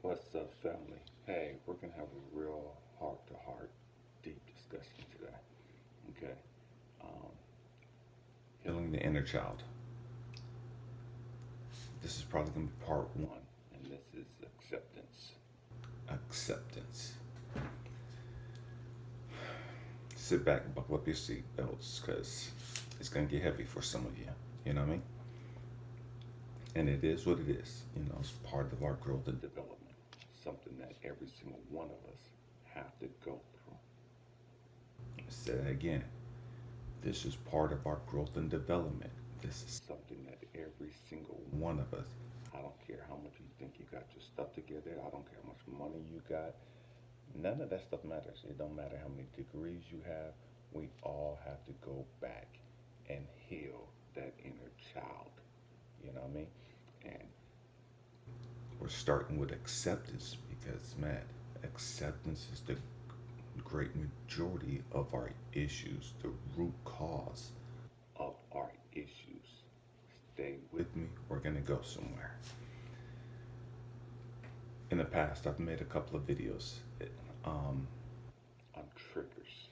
What's up, family? Hey, we're gonna have a real heart-to-heart, deep discussion today. Okay, um, healing the inner child. This is probably gonna be part one, and this is acceptance. Acceptance. Sit back and buckle up your seatbelts, cause it's gonna get heavy for some of you. You know what I mean? And it is what it is. It's part of our growth and development. Something that every single one of us have to go through. Say that again. This is part of our growth and development. This is something that every single one of us, I don't care how much you think you got your stuff together, I don't care how much money you got, none of that stuff matters. It don't matter how many degrees you have. We all have to go back and heal that inner child. You know what I mean? And we're starting with acceptance because, man, acceptance is the great majority of our issues, the root cause of our issues. Stay with me, we're going to go somewhere. In the past, I've made a couple of videos on triggers.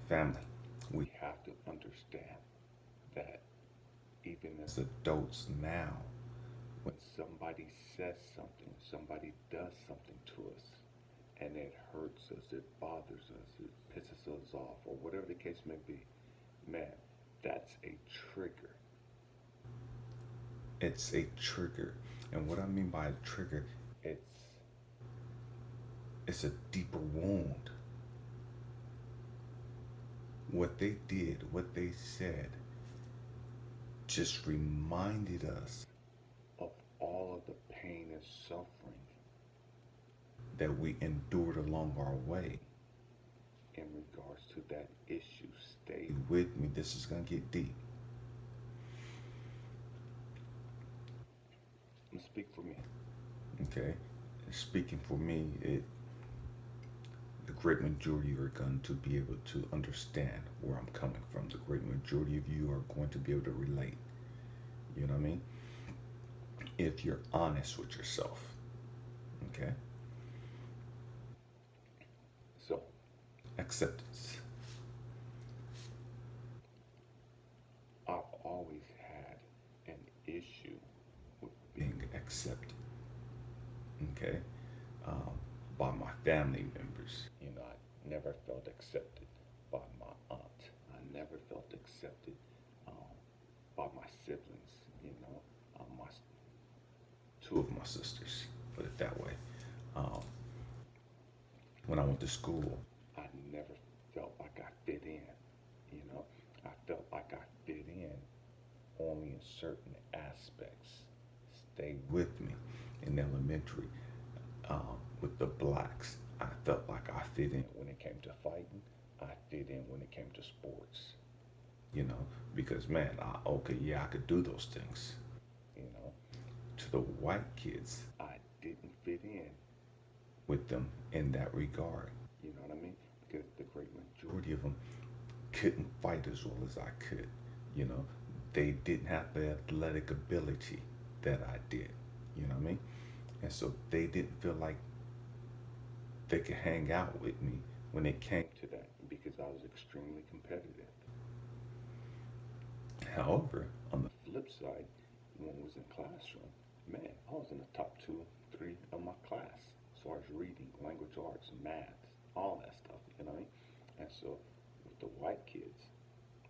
Family, we have to understand that even as adults now, when somebody says something, somebody does something to us, and it hurts us, it bothers us, it pisses us off, or whatever the case may be, man, that's a trigger. It's a trigger. And what I mean by a trigger, it's a deeper wound. What they did, what they said, just reminded us of all of the pain and suffering that we endured along our way in regards to that issue. Stay with me. This is going to get deep. I'm going to speak for me. Okay? Speaking for me, the great majority are going to be able to understand where I'm coming from. The great majority of you are going to be able to relate. You know what I mean? If you're honest with yourself. Okay? So, acceptance. I've always had an issue with being accepted. Okay? By my family members. I never felt accepted by my aunt. I never felt accepted by my siblings. My two of my sisters, put it that way. Um, when I went to school, I never felt like I fit in. I felt like I fit in only in certain aspects. Stay with me. In elementary, with the blacks, I felt like I fit in when it came to fighting. I fit in when it came to sports. Because man, I could do those things. You know, to the white kids, I didn't fit in with them in that regard. You know what I mean? Because the great majority of them couldn't fight as well as I could. You know, they didn't have the athletic ability that I did. You know what I mean? And so they didn't feel like they could hang out with me when it came to that because I was extremely competitive. However, on the flip side, when I was in classroom, man, I was in the top two, three of my class as far as reading, language arts, math, all that stuff, you know what I mean? And so with the white kids,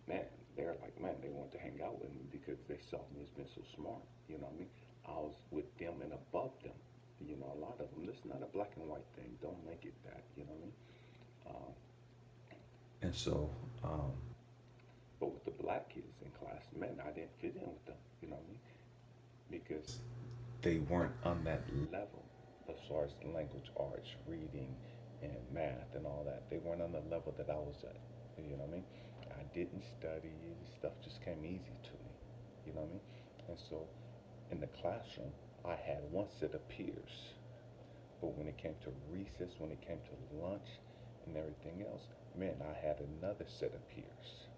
man, they're like, man, they want to hang out with me because they saw me as being so smart, you know what I mean? I was with them and above them. A lot of them, this is not a black and white thing. Don't make it that, you know what I mean? Um, and so, but with the black kids in class, man, I didn't fit in with them, you know what I mean? Because they weren't on that level as far as language arts, reading, and math and all that. They weren't on the level that I was at, you know what I mean? I didn't study, stuff just came easy to me, you know what I mean? And so in the classroom, I had one set of peers. But when it came to recess, when it came to lunch and everything else, man, I had another set of peers.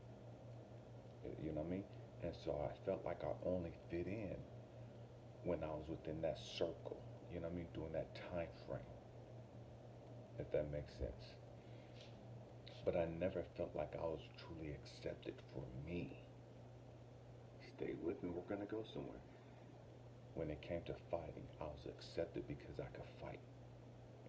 You know what I mean? And so I felt like I only fit in when I was within that circle, you know what I mean, during that time frame, if that makes sense. But I never felt like I was truly accepted for me. Stay with me, we're gonna go somewhere. When it came to fighting, I was accepted because I could fight.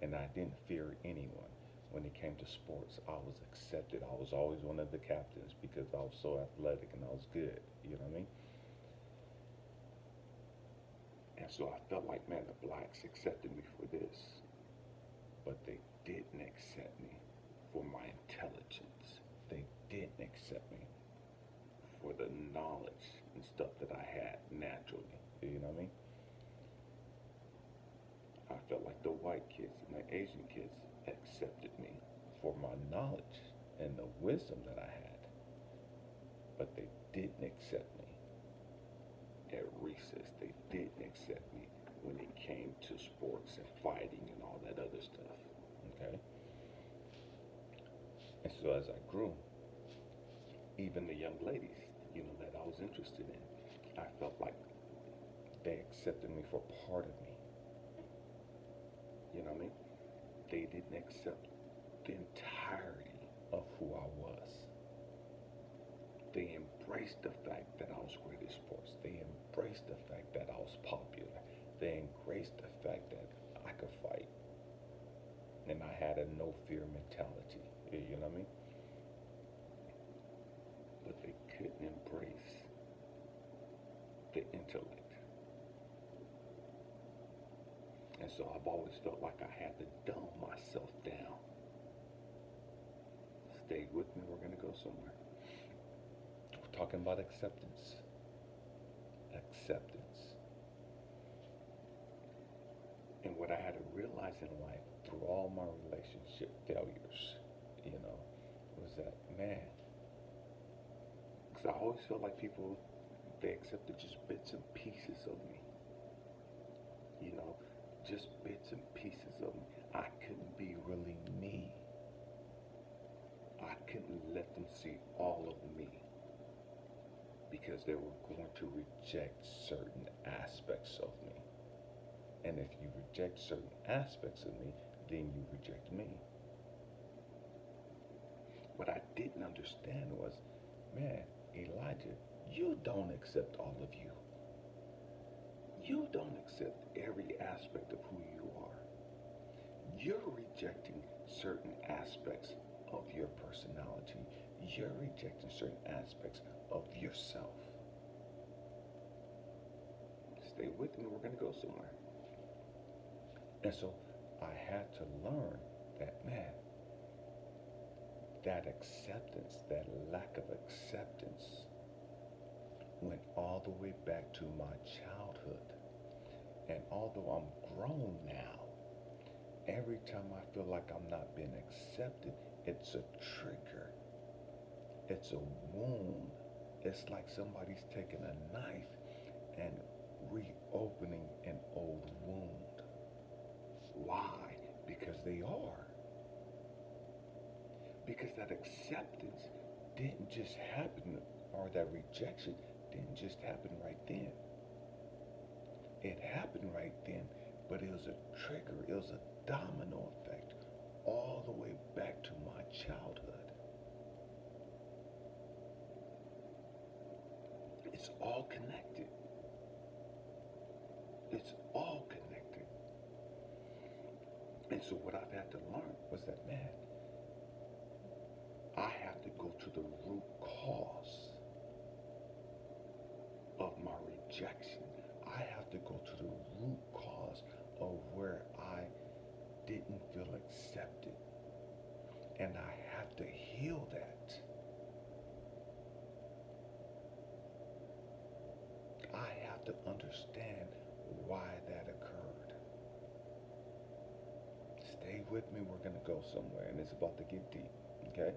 And I didn't fear anyone. When it came to sports, I was accepted. I was always one of the captains because I was so athletic and I was good. You know what I mean? And so I felt like, man, the blacks accepted me for this, but they didn't accept me for my intelligence. They didn't accept me for the knowledge and stuff that I had naturally. You know what I mean? I felt like the white kids and the Asian kids accepted me for my knowledge and the wisdom that I had, but they didn't accept me at recess. They didn't accept me when it came to sports and fighting and all that other stuff. Okay? And so as I grew, even the young ladies, that I was interested in, I felt like they accepted me for part of me. You know what I mean? They didn't accept the entirety of who I was. They embraced the fact that I was great at sports. They embraced the fact that I was popular. They embraced the fact that I could fight. And I had a no fear mentality. You know what I mean? But they couldn't embrace the intellect. And so I've always felt like I had to dumb myself down. Stay with me, we're going to go somewhere. We're talking about acceptance. Acceptance. And what I had to realize in life through all my relationship failures, was that, man, because I always felt like people, they accepted just bits and pieces of me. Just bits and pieces of me. I couldn't be really me. I couldn't let them see all of me because they were going to reject certain aspects of me. And if you reject certain aspects of me, then you reject me. What I didn't understand was, man, Elijah, you don't accept all of you. You don't accept every aspect of who you are. You're rejecting certain aspects of your personality. You're rejecting certain aspects of yourself. Stay with me, we're going to go somewhere. And so I had to learn that, man, that acceptance, that lack of acceptance, went all the way back to my childhood. And although I'm grown now, every time I feel like I'm not being accepted, it's a trigger. It's a wound. It's like somebody's taking a knife and reopening an old wound. Why? Because they are. Because that acceptance didn't just happen, or that rejection didn't just happen right then. It happened right then, but it was a trigger, it was a domino effect all the way back to my childhood. It's all connected. It's all connected. And so what I've had to learn was that, man, I have to go to the root cause of my rejection. I have to go to the root cause of where I didn't feel accepted. And I have to heal that. I have to understand why that occurred. Stay with me, we're going to go somewhere, and it's about to get deep, okay?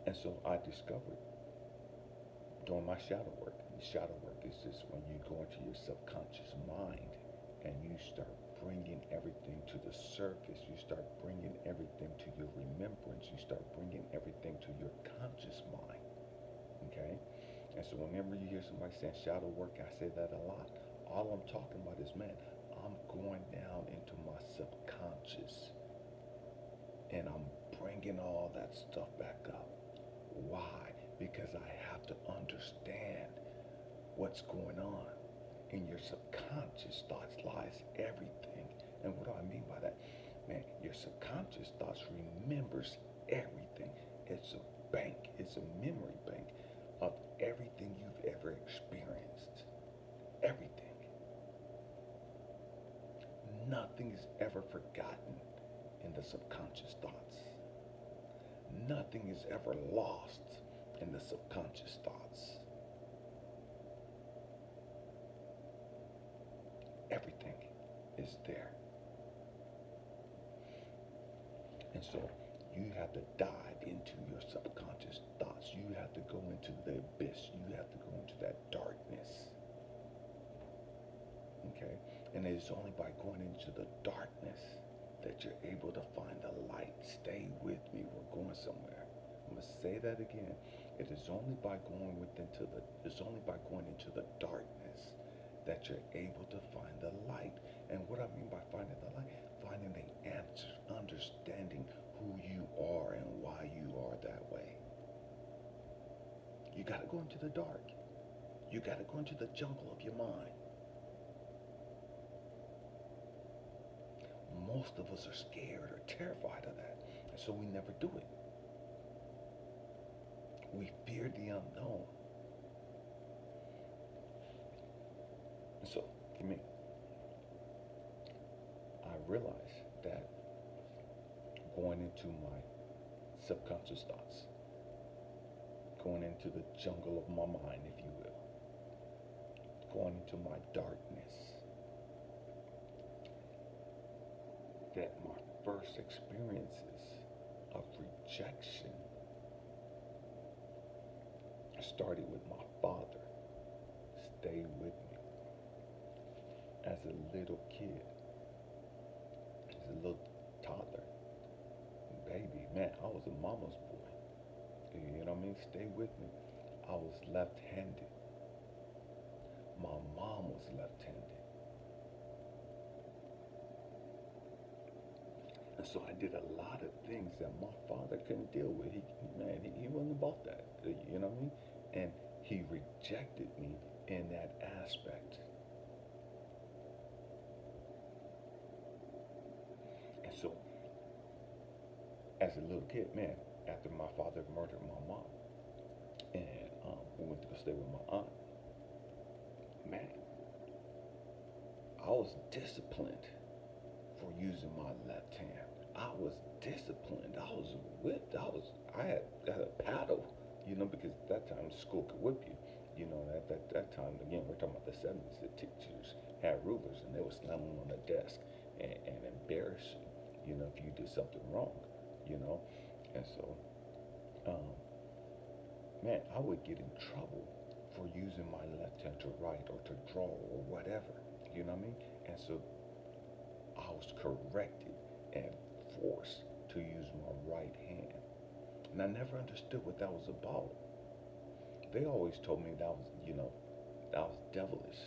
And so I discovered doing my shadow work. And shadow work is just when you go into your subconscious mind and you start bringing everything to the surface. You start bringing everything to your remembrance. You start bringing everything to your conscious mind, okay? And so whenever you hear somebody saying shadow work, I say that a lot. All I'm talking about is, man, I'm going down into my subconscious and I'm bringing all that stuff back up. Why? Because I have to understand what's going on. In your subconscious thoughts lies everything. And what do I mean by that? Man, your subconscious thoughts remembers everything. It's a bank, it's a memory bank of everything you've ever experienced. Everything. Nothing is ever forgotten in the subconscious thoughts. Nothing is ever lost in the subconscious thoughts. Everything is there. And so you have to dive into your subconscious thoughts. You have to go into the abyss. You have to go into that darkness. Okay? And it is only by going into the darkness that you're able to find the light. Stay with me. We're going somewhere. I'm going to say that again. It's only by going into the darkness that you're able to find the light. And what I mean by finding the light, finding the answer, understanding who you are and why you are that way. You got to go into the dark. You got to go into the jungle of your mind. Most of us are scared or terrified of that, and so we never do it. We fear the unknown. And so, for me, I realized that going into my subconscious thoughts, going into the jungle of my mind, if you will, going into my darkness, that my first experiences of rejection started with my father. Stay with me. As a little kid, as a little toddler, baby, man, I was a mama's boy. You know what I mean? Stay with me. I was left-handed. My mom was left-handed. And so I did a lot of things that my father couldn't deal with. He wasn't about that. You know what I mean? And he rejected me in that aspect. And so, as a little kid, man, after my father murdered my mom, and we went to go stay with my aunt, man, I was disciplined for using my left hand. I was disciplined. I was whipped. I had a paddle, because at that time school could whip you. At that time, again, we're talking about the 70s, the teachers had rulers and they would slam them on the desk and embarrass you, if you did something wrong, you know. And so, man, I would get in trouble for using my left hand to write or to draw or whatever, you know what I mean? And so I was corrected and forced to use my right hand. And I never understood what that was about. They always told me that was devilish.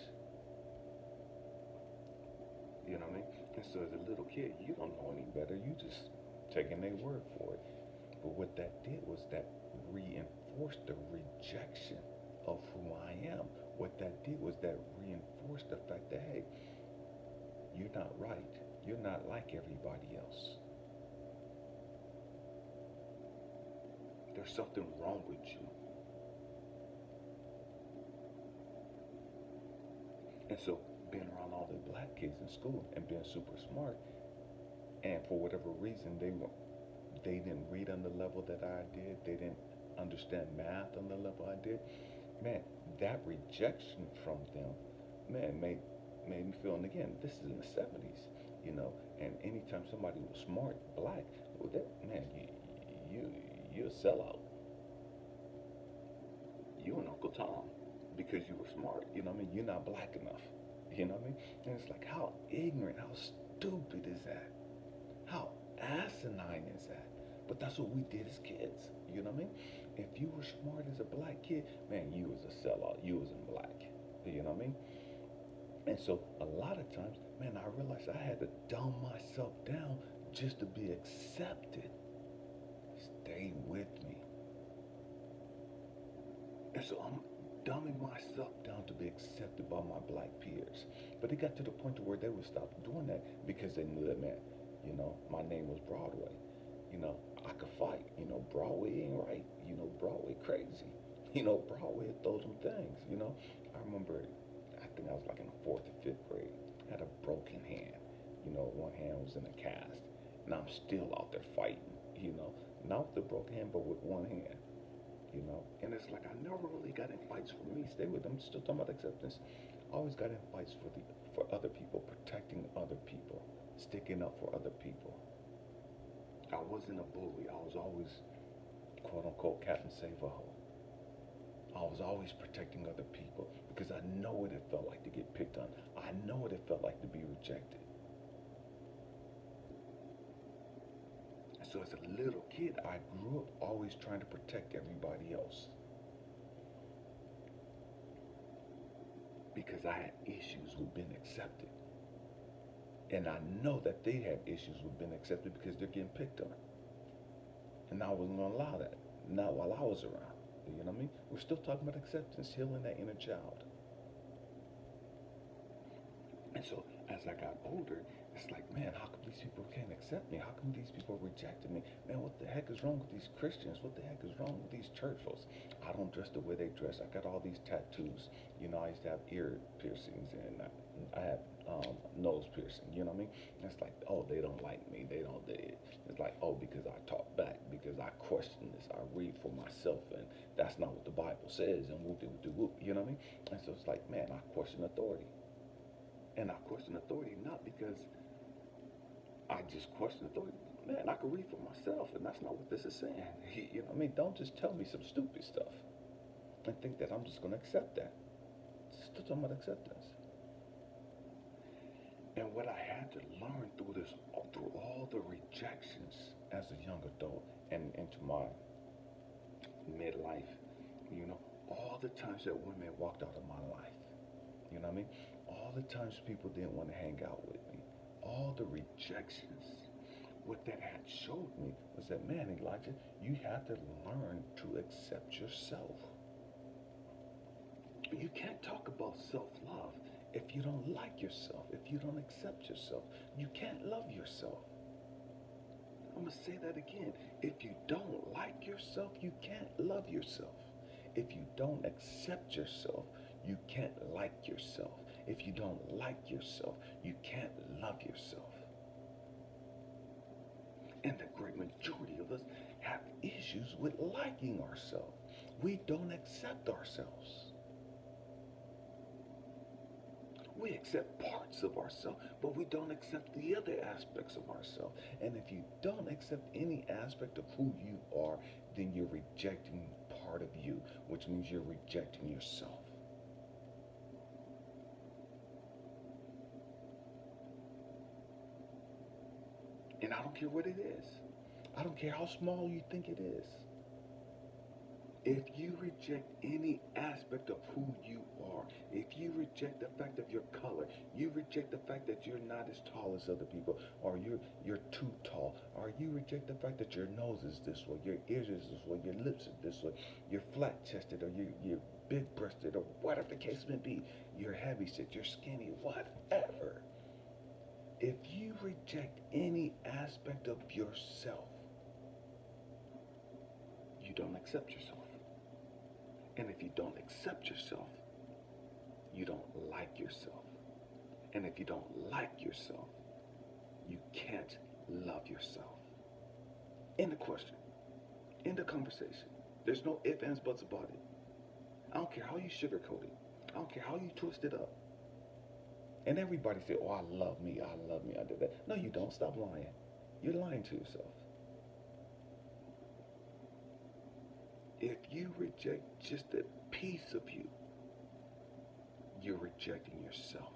You know what I mean? And so as a little kid, you don't know any better. You just taking their word for it. But what that did was that reinforced the rejection of who I am. What that did was that reinforced the fact that, hey, you're not right. You're not like everybody else. There's something wrong with you. And so being around all the black kids in school and being super smart, and for whatever reason they didn't read on the level that I did. They didn't understand math on the level I did. Man, that rejection from them, man, made me feel. And again, this is in the 70s, And anytime somebody was smart, black, well, man, you're a sellout. You and Uncle Tom, because you were smart. You know what I mean? You're not black enough. You know what I mean? And it's like, how ignorant, how stupid is that? How asinine is that? But that's what we did as kids. You know what I mean? If you were smart as a black kid, man, you was a sellout. You was in black. You know what I mean? And so a lot of times, man, I realized I had to dumb myself down just to be accepted. Stay with me. And so I'm dumbing myself down to be accepted by my black peers. But it got to the point to where they would stop doing that because they knew that, man, my name was Broadway. I could fight. Broadway ain't right. Broadway crazy. Broadway throws them things. I remember, I think I was like in the fourth or fifth grade. I had a broken hand. One hand was in a cast. And I'm still out there fighting, not with the broken hand, but with one hand. And it's like I never really got in fights for me. Stay with them. Still talking about acceptance. I always got in fights for other people, protecting other people, sticking up for other people. I wasn't a bully. I was always, quote unquote, Captain Save a Ho. I was always protecting other people because I know what it felt like to get picked on. I know what it felt like to be rejected. So as a little kid, I grew up always trying to protect everybody else because I had issues with being accepted. And I know that they had issues with being accepted because they're getting picked on. And I wasn't going to allow that, not while I was around. You know what I mean? We're still talking about acceptance, healing that inner child. And so as I got older, it's like, man, how come these people can't accept me? How come these people rejected me? Man, what the heck is wrong with these Christians? What the heck is wrong with these church folks? I don't dress the way they dress. I got all these tattoos. I used to have ear piercings and I had nose piercing. You know what I mean? It's like, oh, they don't like me. They don't. It's like, oh, because I talk back, because I question this. I read for myself, and that's not what the Bible says. And whoop de whoop. You know what I mean? And so it's like, man, I question authority. And I question authority not because I just question authority. Man, I can read for myself, and that's not what this is saying. You know what I mean? Don't just tell me some stupid stuff and think that I'm just going to accept that. Still talking about acceptance. And what I had to learn through all the rejections as a young adult and into my midlife, all the times that women walked out of my life, you know what I mean? All the times people didn't want to hang out with me, all the rejections. What that had showed me was that, man, Elijah, you have to learn to accept yourself. You can't talk about self-love if you don't like yourself, if you don't accept yourself. You can't love yourself. I'm going to say that again. If you don't like yourself, you can't love yourself. If you don't accept yourself, you can't like yourself. If you don't like yourself, you can't love yourself. And the great majority of us have issues with liking ourselves. We don't accept ourselves. We accept parts of ourselves, but we don't accept the other aspects of ourselves. And if you don't accept any aspect of who you are, then you're rejecting part of you, which means you're rejecting yourself. And I don't care what it is. I don't care how small you think it is. If you reject any aspect of who you are, if you reject the fact of your color, you reject the fact that you're not as tall as other people, or you're too tall, or you reject the fact that your nose is this way, your ears is this way, your lips are this way, you're flat-chested, or you're big-breasted, or whatever the case may be, you're heavy-set, you're skinny, whatever. If you reject any aspect of yourself, you don't accept yourself. And if you don't accept yourself, you don't like yourself. And if you don't like yourself, you can't love yourself. End the question. End the conversation. There's no ifs, ands, buts about it. I don't care how you sugarcoat it. I don't care how you twist it up. And everybody say, oh, I love me, I did that. No, you don't. Stop lying. You're lying to yourself. If you reject just a piece of you, you're rejecting yourself.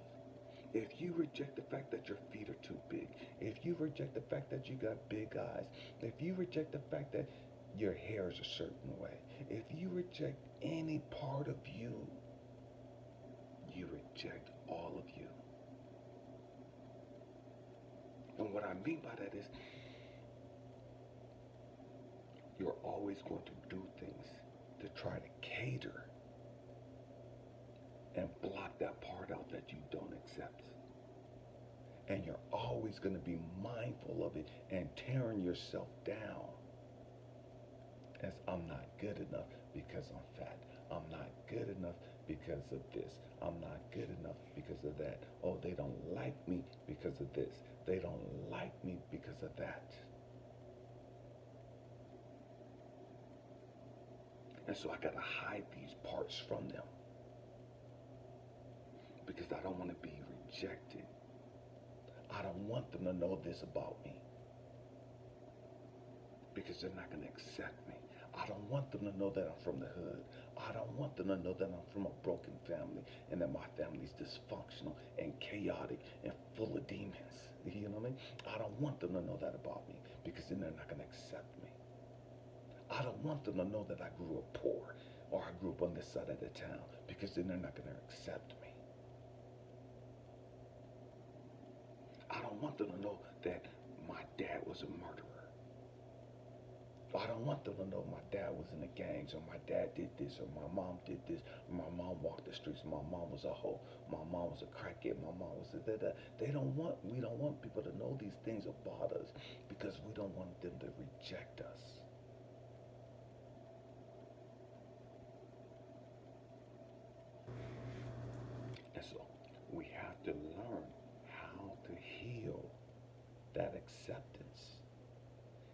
If you reject the fact that your feet are too big, if you reject the fact that you got big eyes, if you reject the fact that Your hair is a certain way. If you reject any part of you, you reject all of you. And what I mean by that is you're always going to do things to try to cater and block that part out that you don't accept. And you're always going to be mindful of it and tearing yourself down as I'm not good enough because I'm fat. I'm not good enough because of this. I'm not good enough because of that. Oh, they don't like me because of this. They don't like me because of that. And so I got to hide these parts from them because I don't want to be rejected. I don't want them to know this about me because they're not going to accept me. I don't want them to know that I'm from the hood. I don't want them to know that I'm from a broken family and that my family's dysfunctional and chaotic and full of demons. You know what I mean? I don't want them to know that about me because then they're not going to accept me. I don't want them to know that I grew up poor or I grew up on this side of the town because then they're not going to accept me. I don't want them to know that my dad was a murderer. I don't want them to know my dad was in the gangs or my dad did this or my mom did this. My mom walked the streets. My mom was a hoe. My mom was a crackhead. My mom was a da-da. We don't want people to know these things about us because we don't want them to reject us. And so we have to learn how to heal that acceptance.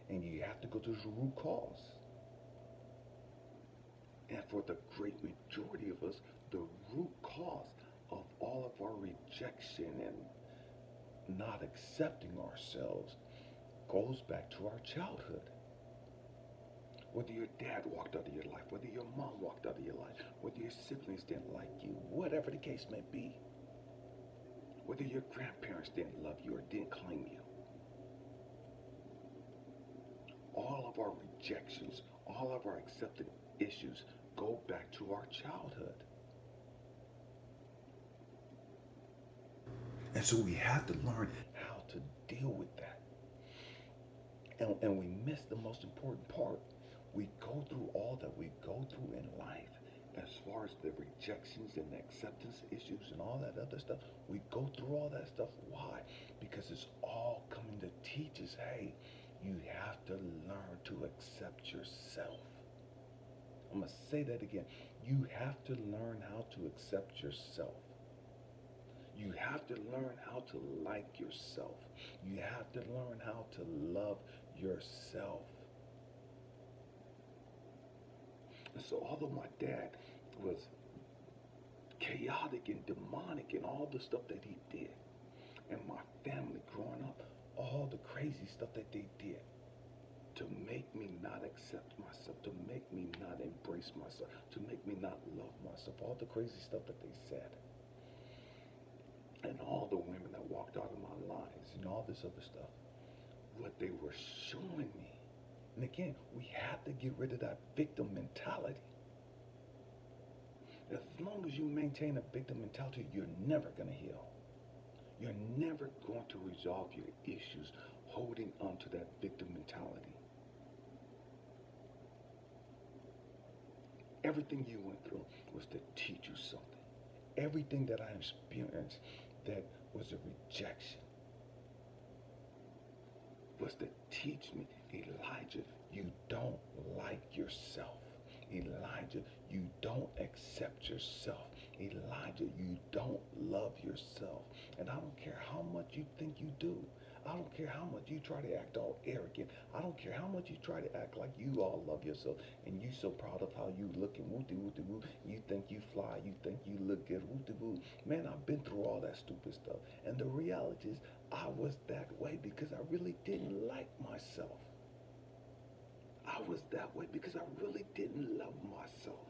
And you have to go to the root cause. And for the great majority of us, the root cause of all of our rejection and not accepting ourselves goes back to our childhood. Whether your dad walked out of your life, whether your mom walked out of your life, whether your siblings didn't like you, whatever the case may be, whether your grandparents didn't love you or didn't claim you, all of our rejections, all of our accepted issues go back to our childhood. And so we have to learn how to deal with that. And we miss the most important part. We go through all that we go through in life as far as the rejections and the acceptance issues and all that other stuff. We go through all that stuff. Why? Because it's all coming to teach us, hey, you have to learn to accept yourself. I'm going to say that again. You have to learn how to accept yourself. You have to learn how to like yourself. You have to learn how to love yourself. And so although my dad was chaotic and demonic and all the stuff that he did, and my family growing up, all the crazy stuff that they did to make me not accept myself, to make me not embrace myself, to make me not love myself, all the crazy stuff that they said. And all the women that walked out of my lives and all this other stuff, what they were showing me. And again, we have to get rid of that victim mentality. As long as you maintain a victim mentality, you're never going to heal. You're never going to resolve your issues holding on to that victim mentality. Everything you went through was to teach you something. Everything that I experienced that was a rejection was to teach me, Elijah, you don't like yourself. Elijah, you don't accept yourself. Elijah, you don't love yourself. And I don't care how much you think you do. I don't care how much you try to act all arrogant. I don't care how much you try to act like you all love yourself and you so proud of how you look and woo-de-woo-de-woo. You think you fly. You think you look good. Woo-de-woo. Man, I've been through all that stupid stuff. And the reality is I was that way because I really didn't like myself. I was that way because I really didn't love myself.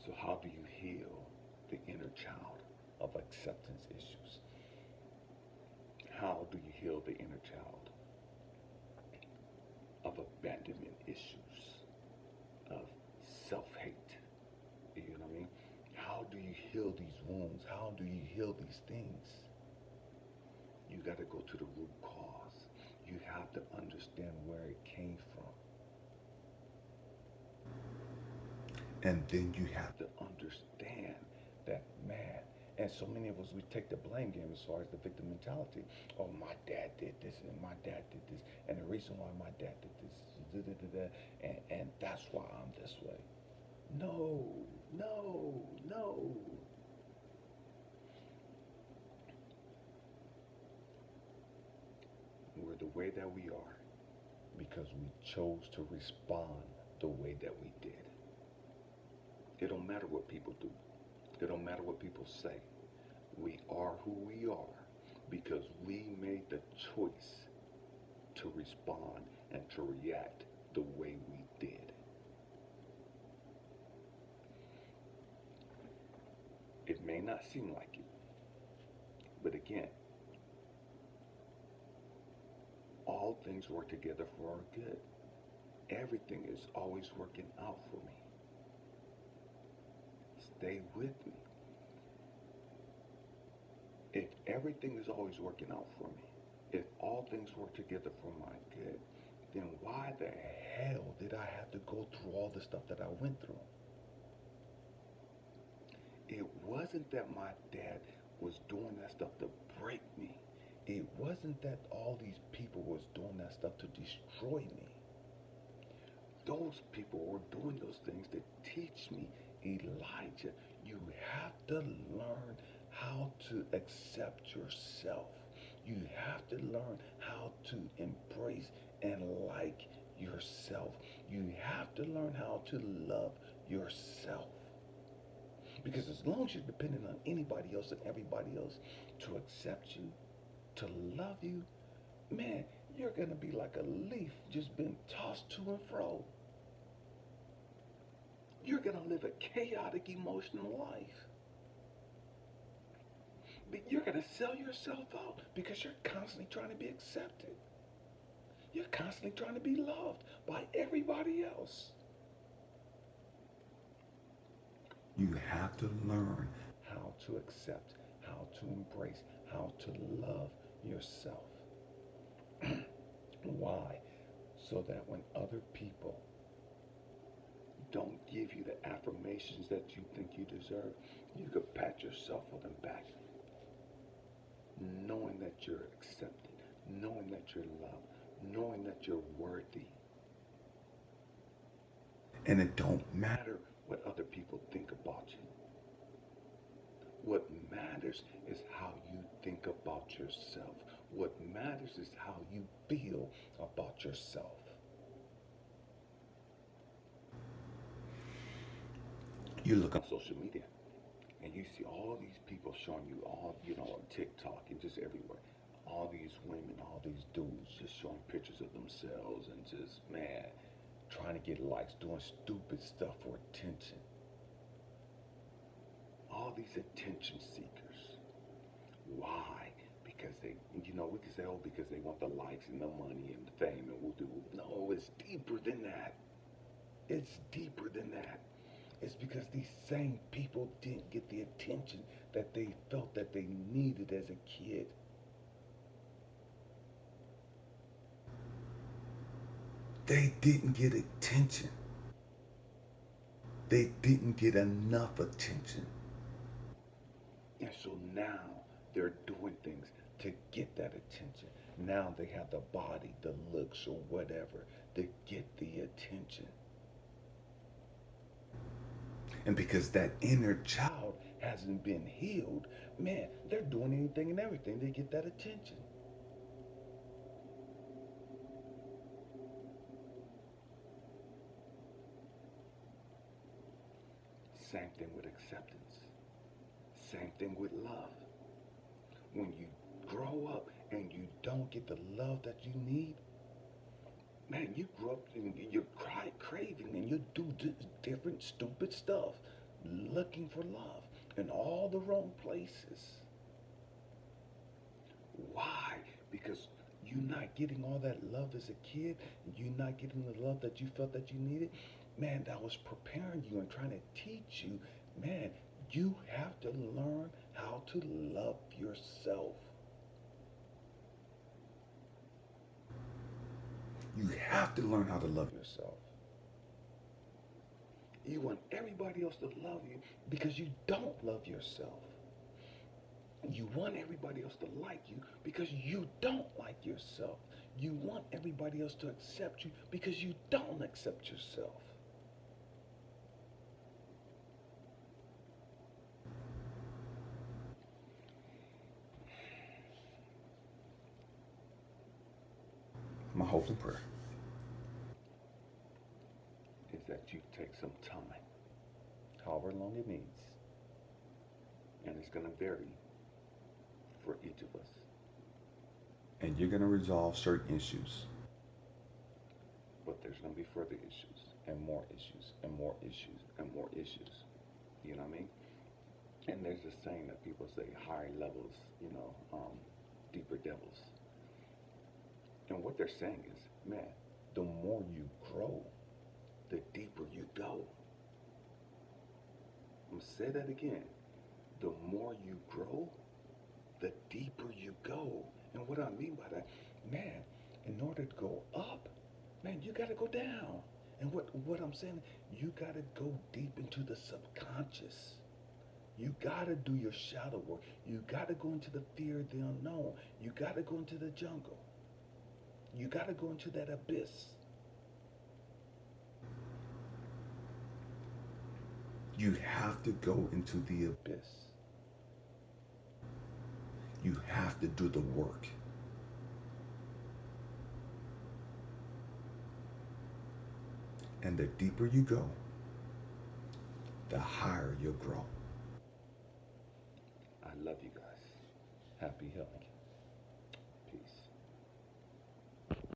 So how do you heal child of acceptance issues? How do you heal the inner child of abandonment issues, of self-hate? You know what I mean? How do you heal these wounds? How do you heal these things? You got to go to the root cause. You have to understand where it came from. And then you have to understand that, man, and so many of us, we take the blame game as far as the victim mentality. Oh, my dad did this, and my dad did this, and the reason why my dad did this, da, da, da, da, and that's why I'm this way. No, no, no. We're the way that we are because we chose to respond the way that we did. It don't matter what people do. It don't matter what people say. We are who we are because we made the choice to respond and to react the way we did. It may not seem like it, but again, all things work together for our good. Everything is always working out for me. Stay with me. If everything is always working out for me, if all things work together for my good, then why the hell did I have to go through all the stuff that I went through? It wasn't that my dad was doing that stuff to break me. It wasn't that all these people was doing that stuff to destroy me. Those people were doing those things to teach me, Elijah, you have to learn how to accept yourself. You have to learn how to embrace and like yourself. You have to learn how to love yourself. Because as long as you're dependent on anybody else and everybody else to accept you, to love you, man, you're going to be like a leaf just being tossed to and fro. You're going to live a chaotic emotional life. But you're going to sell yourself out because you're constantly trying to be accepted. You're constantly trying to be loved by everybody else. You have to learn how to accept, how to embrace, how to love yourself. Why? So that when other people don't give you the affirmations that you think you deserve, you could pat yourself on the back, knowing that you're accepted, knowing that you're loved, knowing that you're worthy. And it don't matter what other people think about you. What matters is how you think about yourself. What matters is how you feel about yourself. You look on social media and you see all these people showing you all, on TikTok and just everywhere. All these women, all these dudes just showing pictures of themselves and just, man, trying to get likes, doing stupid stuff for attention. All these attention seekers. Why? Because we can say, oh, because they want the likes and the money and the fame and woo-doo. No, it's deeper than that. It's deeper than that. It's because these same people didn't get the attention that they felt that they needed as a kid. They didn't get attention. They didn't get enough attention. And so now they're doing things to get that attention. Now they have the body, the looks, or whatever to get the attention. And because that inner child hasn't been healed, man, they're doing anything and everything to get that attention. Same thing with acceptance. Same thing with love. When you grow up and you don't get the love that you need, man, you grow up and you're craving and you do different stupid stuff looking for love. in all the wrong places. Why? Because you're not getting all that love as a kid, you're not getting the love that you felt that you needed. Man, that was preparing you and trying to teach you, man, you have to learn how to love yourself. You have to learn how to love yourself. You want everybody else to love you because you don't love yourself. You want everybody else to like you because you don't like yourself. You want everybody else to accept you because you don't accept yourself. My hope and prayer is that you take some time, however long it needs, and it's going to vary for each of us. And you're going to resolve certain issues. But there's going to be further issues, and more issues, and more issues, and more issues. You know what I mean? And there's this saying that people say, higher levels, deeper devils. And what they're saying is, man, the more you grow, the deeper you go. I'm going to say that again. The more you grow, the deeper you go. And what I mean by that, man, in order to go up, man, you got to go down. And what I'm saying, you got to go deep into the subconscious. You got to do your shadow work. You got to go into the fear of the unknown. You got to go into the jungle. You got to go into that abyss. You have to go into the abyss. You have to do the work. And the deeper you go, the higher you'll grow. I love you guys. Happy healing.